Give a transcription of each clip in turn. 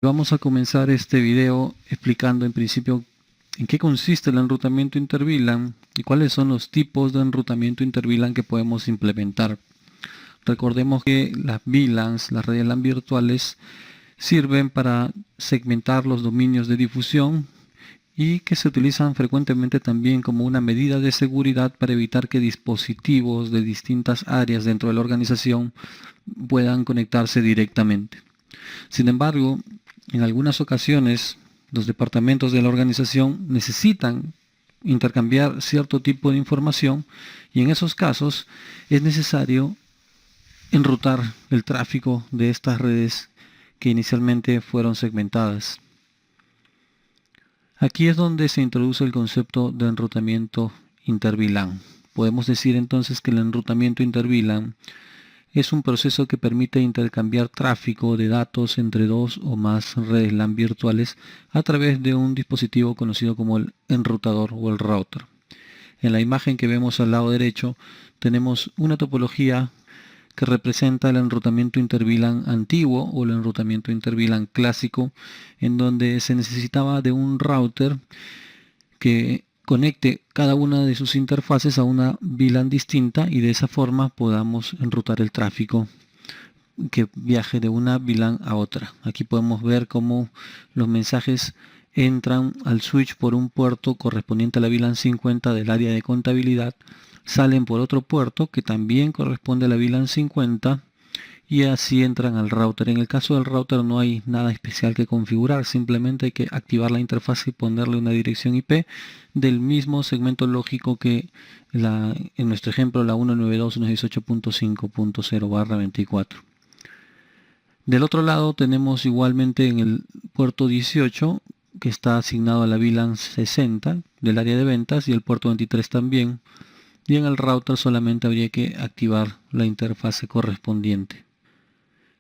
Vamos a comenzar este video explicando en principio en qué consiste el enrutamiento inter-VLAN y cuáles son los tipos de enrutamiento inter-VLAN que podemos implementar. Recordemos que las VLANs, las redes LAN virtuales, sirven para segmentar los dominios de difusión y que se utilizan frecuentemente también como una medida de seguridad para evitar que dispositivos de distintas áreas dentro de la organización puedan conectarse directamente. Sin embargo, en algunas ocasiones, los departamentos de la organización necesitan intercambiar cierto tipo de información y en esos casos es necesario enrutar el tráfico de estas redes que inicialmente fueron segmentadas. Aquí es donde se introduce el concepto de enrutamiento inter-VLAN. Podemos decir entonces que el enrutamiento inter-VLAN es un proceso que permite intercambiar tráfico de datos entre dos o más redes LAN virtuales a través de un dispositivo conocido como el enrutador o el router. En la imagen que vemos al lado derecho tenemos una topología que representa el enrutamiento inter-VLAN antiguo o el enrutamiento inter-VLAN clásico, en donde se necesitaba de un router que conecte cada una de sus interfaces a una VLAN distinta y de esa forma podamos enrutar el tráfico que viaje de una VLAN a otra. Aquí podemos ver cómo los mensajes entran al switch por un puerto correspondiente a la VLAN 50 del área de contabilidad, salen por otro puerto que también corresponde a la VLAN 50 y así entran al router. En el caso del router no hay nada especial que configurar, simplemente hay que activar la interfaz y ponerle una dirección IP del mismo segmento lógico que en nuestro ejemplo la 192.168.5.0/24. Del otro lado tenemos igualmente en el puerto 18 que está asignado a la VLAN 60 del área de ventas y el puerto 23 también, y en el router solamente habría que activar la interfase correspondiente.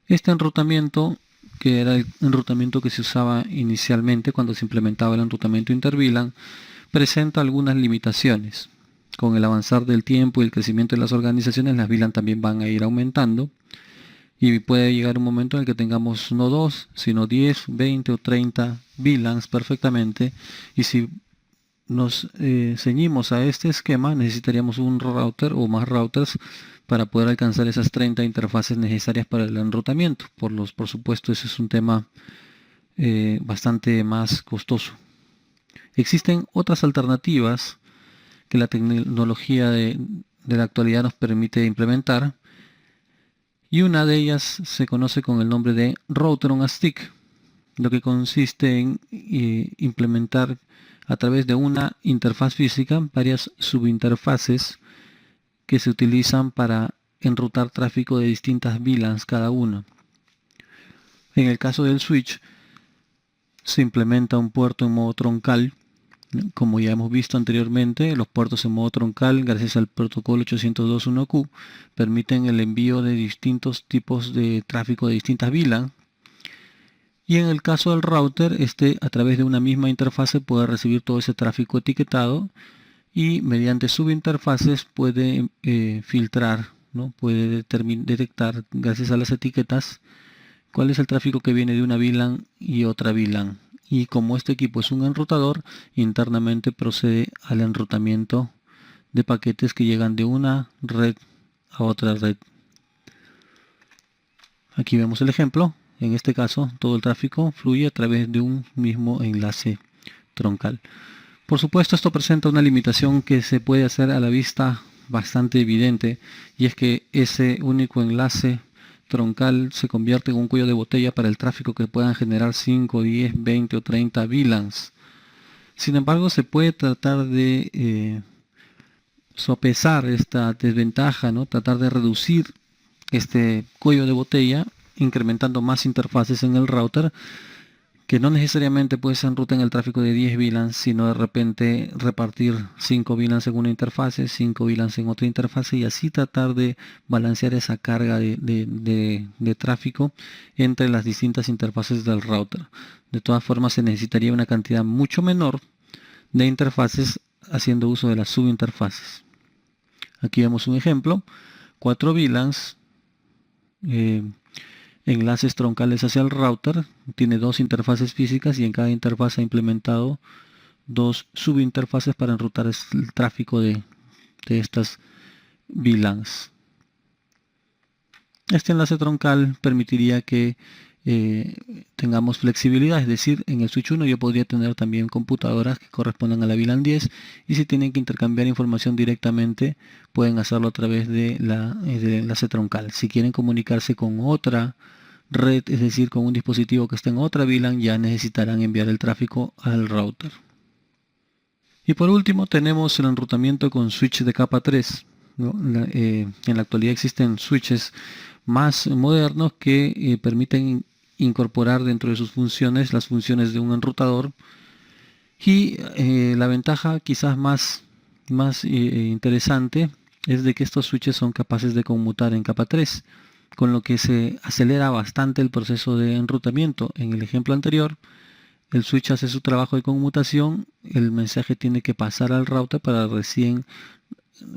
Este enrutamiento, que era el enrutamiento que se usaba inicialmente cuando se implementaba el enrutamiento inter-VLAN, presenta algunas limitaciones. Con el avanzar del tiempo y el crecimiento de las organizaciones, las VLAN también van a ir aumentando y puede llegar un momento en el que tengamos no 2, sino 10, 20 o 30 VLANs perfectamente, y si nos ceñimos a este esquema, necesitaríamos un router o más routers para poder alcanzar esas 30 interfaces necesarias para el enrutamiento. Por supuesto, ese es un tema bastante más costoso. Existen otras alternativas que la tecnología de la actualidad nos permite implementar, y una de ellas se conoce con el nombre de Router on a Stick, lo que consiste en implementar a través de una interfaz física varias subinterfaces que se utilizan para enrutar tráfico de distintas VLANs cada una. En el caso del switch se implementa un puerto en modo troncal. Como ya hemos visto anteriormente, los puertos en modo troncal, gracias al protocolo 802.1q, permiten el envío de distintos tipos de tráfico de distintas VLAN. Y en el caso del router, a través de una misma interfase puede recibir todo ese tráfico etiquetado y mediante subinterfaces puede filtrar, ¿no? Puede detectar, gracias a las etiquetas, cuál es el tráfico que viene de una VLAN y otra VLAN. Y como este equipo es un enrutador, internamente procede al enrutamiento de paquetes que llegan de una red a otra red. Aquí vemos el ejemplo. En este caso, todo el tráfico fluye a través de un mismo enlace troncal. Por supuesto, esto presenta una limitación que se puede hacer a la vista bastante evidente, y es que ese único enlace troncal se convierte en un cuello de botella para el tráfico que puedan generar 5, 10, 20 o 30 VLANs. Sin embargo, se puede tratar de sopesar esta desventaja, ¿no? Tratar de reducir este cuello de botella incrementando más interfaces en el router, que no necesariamente pues enruten el tráfico de 10 VLANs, sino de repente repartir 5 VLANs en una interfase, 5 VLANs en otra interfase, y así tratar de balancear esa carga de tráfico entre las distintas interfaces del router. De todas formas, se necesitaría una cantidad mucho menor de interfaces haciendo uso de las subinterfaces. Aquí vemos un ejemplo, 4 VLANs enlaces troncales hacia el router, tiene dos interfaces físicas y en cada interfaz ha implementado dos subinterfaces para enrutar el tráfico de estas VLANs. Este enlace troncal permitiría que tengamos flexibilidad, es decir, en el switch 1 yo podría tener también computadoras que correspondan a la VLAN 10 y si tienen que intercambiar información directamente pueden hacerlo a través del enlace troncal. Si quieren comunicarse con otra red, es decir, con un dispositivo que esté en otra VLAN, ya necesitarán enviar el tráfico al router. Y por último tenemos el enrutamiento con switch de capa 3. ¿No? En la actualidad existen switches más modernos que permiten incorporar dentro de sus funciones las funciones de un enrutador y la ventaja quizás más interesante es de que estos switches son capaces de conmutar en capa 3, con lo que se acelera bastante el proceso de enrutamiento. En el ejemplo anterior, el switch hace su trabajo de conmutación, el mensaje tiene que pasar al router para recién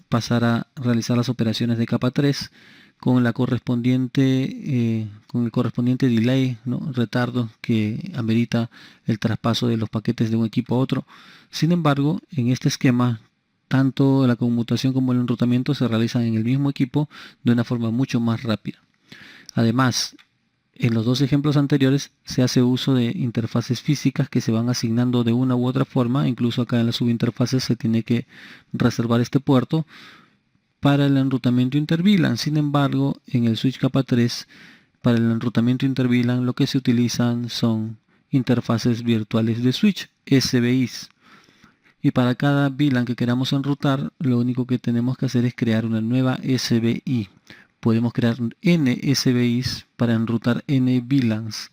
pasar a realizar las operaciones de capa 3 con la correspondiente con el correspondiente delay, ¿no? Retardo que amerita el traspaso de los paquetes de un equipo a otro. Sin embargo, en este esquema tanto la conmutación como el enrutamiento se realizan en el mismo equipo de una forma mucho más rápida. Además, en los dos ejemplos anteriores se hace uso de interfaces físicas que se van asignando de una u otra forma, incluso acá en las subinterfaces se tiene que reservar este puerto para el enrutamiento inter-VLAN. Sin embargo, en el switch capa 3, para el enrutamiento inter-VLAN lo que se utilizan son interfaces virtuales de switch, SBIs. Y para cada VLAN que queramos enrutar, lo único que tenemos que hacer es crear una nueva SBI. Podemos crear N SBIs para enrutar N VLANs,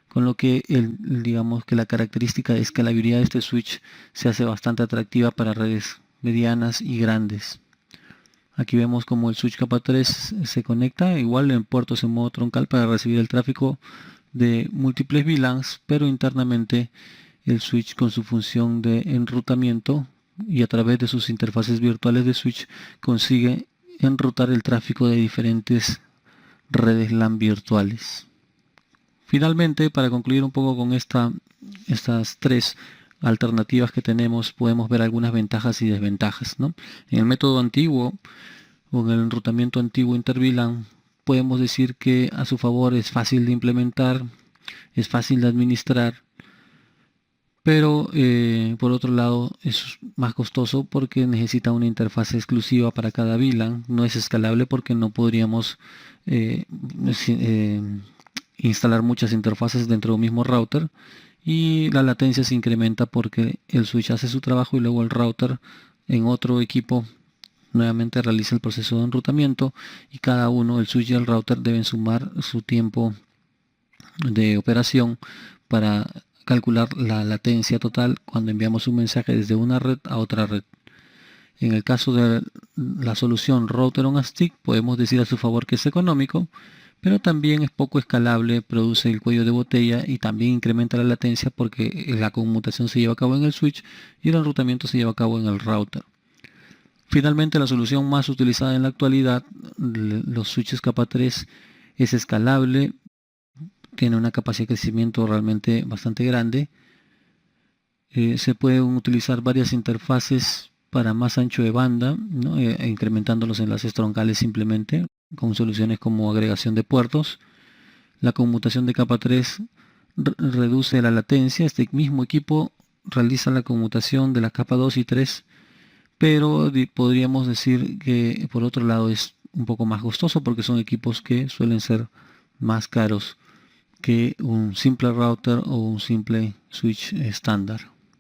con lo que digamos que la característica de escalabilidad de este switch se hace bastante atractiva para redes medianas y grandes. Aquí vemos como el switch capa 3 se conecta, igual en puertos en modo troncal para recibir el tráfico de múltiples VLANs, pero internamente el switch con su función de enrutamiento y a través de sus interfaces virtuales de switch consigue enrutar el tráfico de diferentes redes LAN virtuales. Finalmente, para concluir un poco con estas tres alternativas que tenemos, podemos ver algunas ventajas y desventajas, ¿no? En el método antiguo o en el enrutamiento antiguo inter-VLAN podemos decir que a su favor es fácil de implementar, es fácil de administrar, pero por otro lado es más costoso porque necesita una interfaz exclusiva para cada VLAN. No es escalable porque no podríamos instalar muchas interfaces dentro de un mismo router y la latencia se incrementa porque el switch hace su trabajo y luego el router en otro equipo nuevamente realiza el proceso de enrutamiento y cada uno, el switch y el router, deben sumar su tiempo de operación para calcular la latencia total cuando enviamos un mensaje desde una red a otra red. En el caso de la solución Router on a Stick podemos decir a su favor que es económico, pero también es poco escalable, produce el cuello de botella y también incrementa la latencia porque la conmutación se lleva a cabo en el switch y el enrutamiento se lleva a cabo en el router. Finalmente, la solución más utilizada en la actualidad, los switches capa 3, es escalable, tiene una capacidad de crecimiento realmente bastante grande. Se pueden utilizar varias interfaces para más ancho de banda, ¿no? Incrementando los enlaces troncales simplemente, con soluciones como agregación de puertos. La conmutación de capa 3 reduce la latencia. Este mismo equipo realiza la conmutación de la capa 2 y 3, pero podríamos decir que por otro lado es un poco más costoso porque son equipos que suelen ser más caros que un simple router o un simple switch estándar.